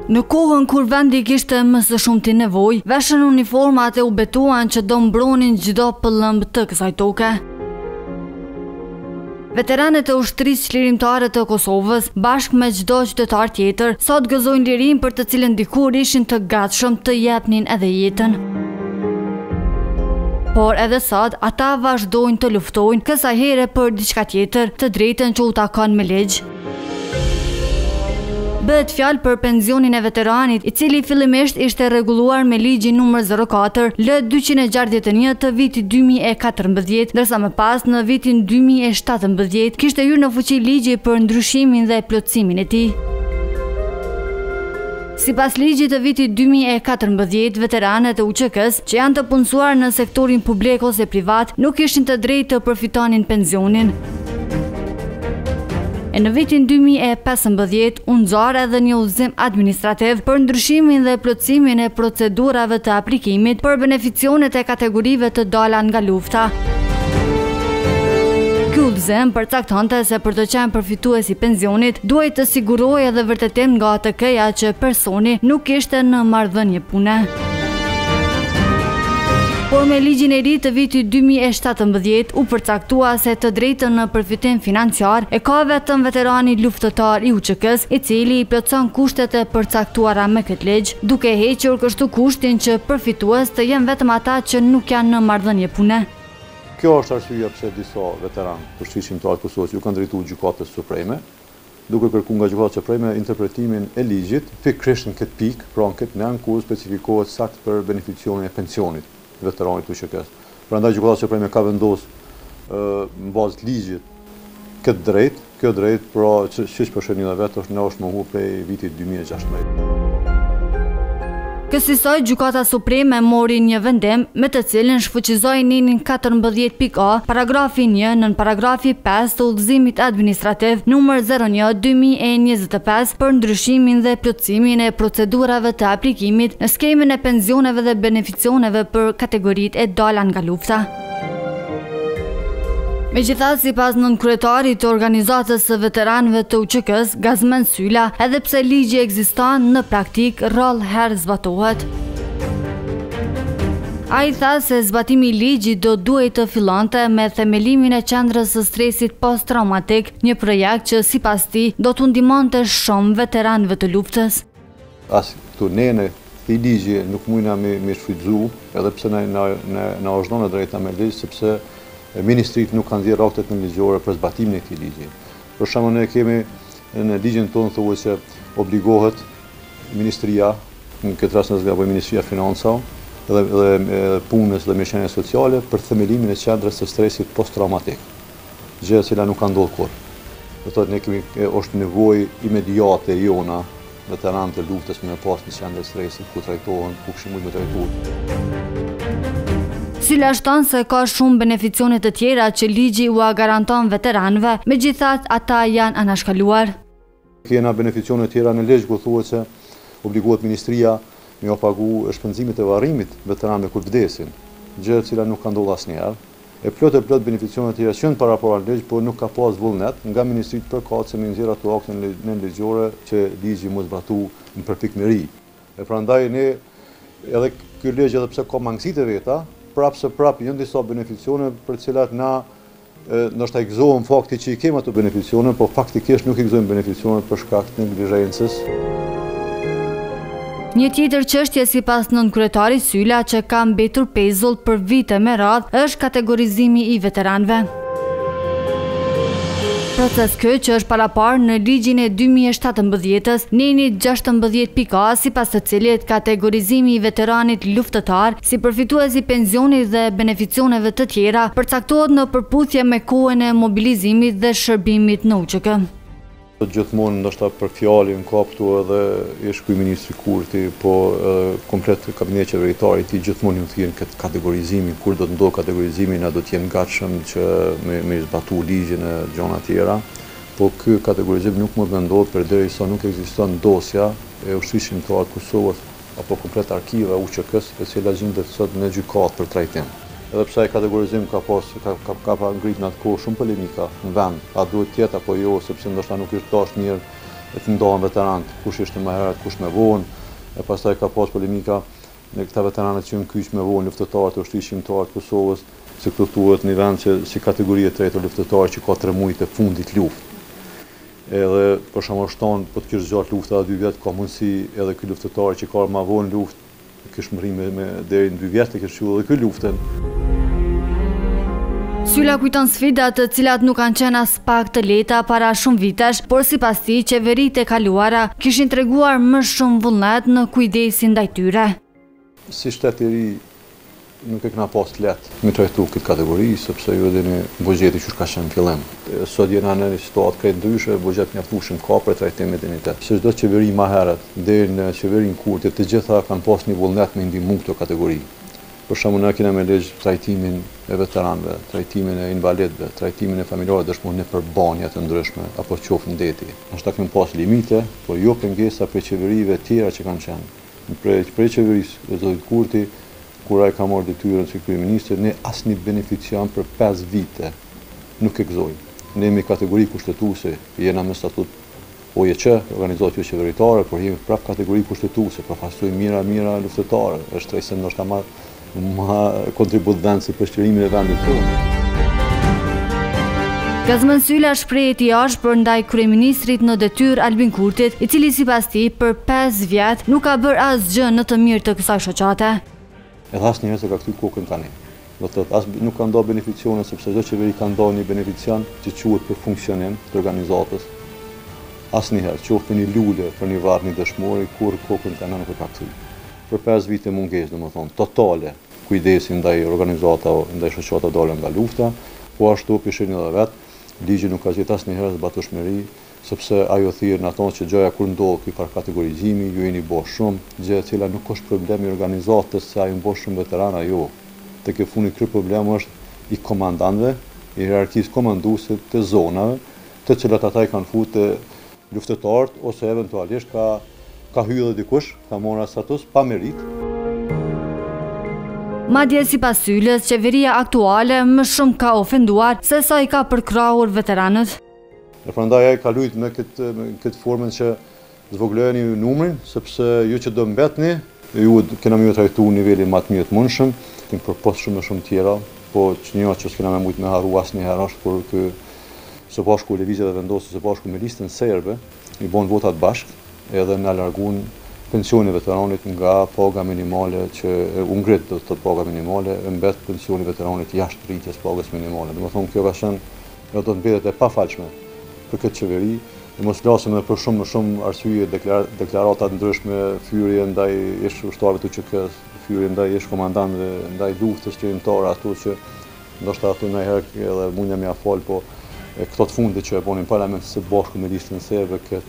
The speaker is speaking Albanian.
Në kohën kur vendi kishte më së shumti nevojë, veshën uniformat e u betuan që do mbronin çdo pëllëmb të kësaj toke. Veteranët e ushtrisë çlirimtare të Kosovës, bashkë me çdo qytetar tjetër, sot gëzojnë lirinë për të cilën dikur ishin të gatshëm të jepnin edhe jetën. Por edhe sot, ata vazhdojnë të luftojnë kësaj here për diçka tjetër, të drejtën që u takon me ligj. Bëhet fjalë për pensionin e veteranit, i cili fillimisht ishte rregulluar me ligjin numër 04 L261 të vitit 2014, ndërsa më pas në vitin 2017 kishte hyrë në fuqi ligji për ndryshimin dhe plotësimin e tij. Sipas ligjit të vitit 2014, veteranët e UÇK-s që janë të punësuar në sektorin publik ose privat nuk kishin të drejtë të përfitonin pensionin. E në vitin 2015 u nxorë edhe një udhëzim administrativ për ndryshimin dhe plotësimin e procedurave të aplikimit për beneficionet e kategorive të dala nga lufta. Ky udhëzim përcaktonte se për të qenë përfitues i pensionit duhet të sigurohej edhe vërtetim nga ATK-ja që personi nuk ishte në marrëdhënie pune. Por me ligjin e ri të vitit 2017 u përcaktua se të drejtën në përfitim financiar e ka vetëm veterani luftëtar i UÇK-s, i cili i plotson kushtet e përcaktuara me këtë ligj, duke hequr kështu kushtin që përfitues të jenë vetëm ata që nuk janë në marrëdhënie pune. Kjo është arsyeja pse disa veteranë të Ushtrisë Shqiptare të Kosovës ju kanë drejtuar Gjykatës Supreme, duke kërkuar nga Gjykata Supreme interpretimin e ligjit pikërisht në këtë pikë, pra në këtë nën ku specifikohet sakt për beneficionin e pensionit veteranit të UÇK-s. Prandaj Gjykata Supreme ka vendosur në bazë të ligjit këtë kjo drejt, pra siç po shënoi vetë është mohu prej vitit 2016. Kësaj Gjykata Supreme mori një vendim me të cilin shfuqizoi ninin 14.a, paragrafi 1 nën paragrafi 5 të udhëzimit administrativ numër 01/2025 për ndryshimin dhe plotësimin e procedurave të aplikimit në skemën e pensioneve dhe beneficioneve për kategoritë e dala nga lufta. Megjithatë, sipas nënkryetarit të organizatës së veteranëve të UÇK-s, Gazmen Syla, edhe pse ligji ekziston, në praktik rrallëherë zbatohet. Ai tha se zbatimi i ligjit do duhet të fillonte me themelimin e qendrës së stresit post-traumatik, një projekt që sipas tij do t'u ndihmonte shumë veteranëve të luftës. As këtu ne i ligji nuk mundna me shfrytzu, edhe pse na është dhënë drejta me ligj, sepse ministrit nuk kanë dhënë aktet ligjore për zbatimin e këtij ligji. Për shembull, ne kemi në ligjin tonë thuhet se obligohet ministria, në këtë rast nëse apo ministria financave dhe punës dhe mirëqenies sociale për themelimin e qendrës së stresit post-traumatik. Gjë e cila nuk ka ndodhur kurrë. Do thotë ne kemi është nevojë imediate jona veteranë të luftës me pas një qendër stresi ku trajtohen, ku kishin mund të trajtohen. Syla shton se ka shumë beneficione të tjera që ligji u garanton veteranëve, megjithatë ata janë anashkaluar. Kena beneficione të tjera në ligj ku thuhet se obligohet ministria me u pagu shpenzimet e varrimit veteranëve kur vdesin, gjë e cila nuk ka ndodhur asnjëherë. E plot beneficione të tjera që janë para ligj, por nuk ka pas vullnet nga ministrit përkatëse me nxjerr ato akte në ligjore që ligji mos zbatu në përpikmëri. E prandaj ne edhe ky ligj edhe pse ka mangësitë e veta, prapë janë disa beneficione për të cilat na ndoshta i gëzohen fakti që i kemi ato beneficione, por faktikisht nuk i gëzojmë beneficione për shkak të neglizhencës. Një tjetër çështje sipas nënkryetarit Syla që ka mbetur pezull për vite me radhë është kategorizimi i veteranëve. Proces ky që është paraparë në ligjin e 2017-s, neni 16.a, sipas të cilit kategorizimi i veteranit luftëtar si përfitues i pensionit dhe beneficioneve të tjera përcaktohet në përputhje me kohën e mobilizimit dhe shërbimit në UÇK. Gjithmonë ndoshta për fjalën ka këtu edhe ish kryeministri Kurti, po komplet kabineti qeveritar i tij gjithmonë ju thënë këtë kategorizimin, kur do të ndodhë kategorizimi, na do të jenë gatshëm që me zbatu ligjin e gjëra të tjera, po ky kategorizim nuk mund të ndodhë përderisa nuk ekziston dosja e Ushtrisë Shqiptare të Kosovës apo komplet arkiva e UÇK-s, e cila gjendet sot në gjykatë për trajtim. Edhe pse ai kategorizim ka ngrit në atë kohë shumë polemika në vend, a duhet tjetë apo jo, sepse ndoshta nuk është dash mirë e të ndohen veteranët, kush ishte më herët, kush më vonë, e pastaj ka pas polemika në këta veteranët që janë kyç më vonë, luftëtarët e ushtrisë shqiptare të Kosovës, se këto thuhet në vend që si kategori e tretë luftëtarë që ka 3 muaj të fundit luftë. Edhe për shembull shton, po të kish zgjat lufta 2 vjet, ka mundësi edhe ky luftëtar që ka më vonë luftë, kish më rrimë me deri në 2 vjet të kish edhe ky luftën. Sylla kujton sfidat të cilat nuk kanë qenë as pak të lehta para shumë vitesh, por sipas tij qeveritë e kaluara kishin treguar më shumë vullnet në kujdesin ndaj tyre. Si shtet i ri nuk e kena pas lehtë me trajtu këtë kategori, sepse ju edhe në buxheti që ka qenë në fillim. Sot jena në një situatë krejt ndryshe, buxhet mjaftueshëm ka për trajtimin e dinjitet. Se çdo qeveri më herët deri në qeverinë Kurti, të gjitha kanë pas një vullnet me ndihmu këtë kategori. Për shembull, ne kemi me ligj trajtimin e veteranëve, trajtimin e invalidëve, trajtimin e familjarëve dëshmuar në përbanja të ndryshme apo qoftë ndeti. Ashtu kemi pas limite, por jo pengesa për qeverive tjera që kanë qenë. Për qeverisë e zotit Kurti, kur ai ka marrë detyrën si kryeminist, ne asnjë benefician për 5 vite nuk e gëzoi. Ne jemi kategori kushtetuese, jena me statut OJC, organizatë qeveritare, por jemi prap kategori kushtetuese, përfaqësojmë mira luftëtarë, është rejse ndoshta ma kontribut dhënë si për shtirimin e vendit tonë. Gazmën Sylla shprehet i ashpër ndaj kryeministrit në detyrë Albin Kurtit, i cili sipas tij për 5 vjet nuk ka bërë asgjë në të mirë të kësaj shoqate. Edhe asnjëherë se ka kthy kokën tani. Do të thotë as nuk ka ndonjë beneficione sepse çdo qeveri ka ndonjë benefician që quhet për funksionim të organizatës. Asnjëherë, qoftë një lule për një varr një dëshmori, kur kokën tani nuk e ka kthy. Për 5 vite mungesë, domethënë, totale kujdesi ndaj organizatave, ndaj shoqatave dalën nga lufta, po ashtu pishin edhe vet, ligji nuk ka gjetur asnjëherë zbatueshmëri, sepse ajo thirrën ato që gjëja kur ndodh ky par kategorizimi, ju jeni bosh shumë, gjë e cila nuk është problem i organizatës se ai mbosh shumë veterana, jo. Tek e fundit ky problem është i komandantëve, i hierarkisë komanduese të zonave, të cilat ata i kanë futur luftëtarët ose eventualisht ka hyrë dhe dikush, ka marrë status pa merit. Madje sipas Syllës, qeveria aktuale më shumë ka ofenduar se sa i ka përkrahur veteranët. E prandaj ai ka luajtur me këtë formën që zvoglojeni numrin, sepse ju që do mbetni, ju kena më trajtu nivelin më të mirë të mundshëm, kemi propos shumë tjera, po çnjëra që s'kena më mujt me harru asnjëherë është kur ky së bashku lëvizja dhe vendosë së bashku me listën serbe, i bën votat bashkë, edhe na largun pensioni veteranit nga paga minimale që u ngrit do të paga minimale, mbet pensioni veteranit jashtë rritjes pagës minimale. Domethënë kjo ka qenë do të mbetet e pafalshme për këtë qeveri. Mos flasim edhe për shumë arsye, deklarata të ndryshme, fyerje ndaj ish ushtarëve të QK-s, fyerje ndaj ish komandantëve, ndaj luftës qeveritare, ato që ndoshta ato ndonjëherë edhe mundja më afal, po këto të fundit që e bonin parlament së bashku me listën serbe, këtë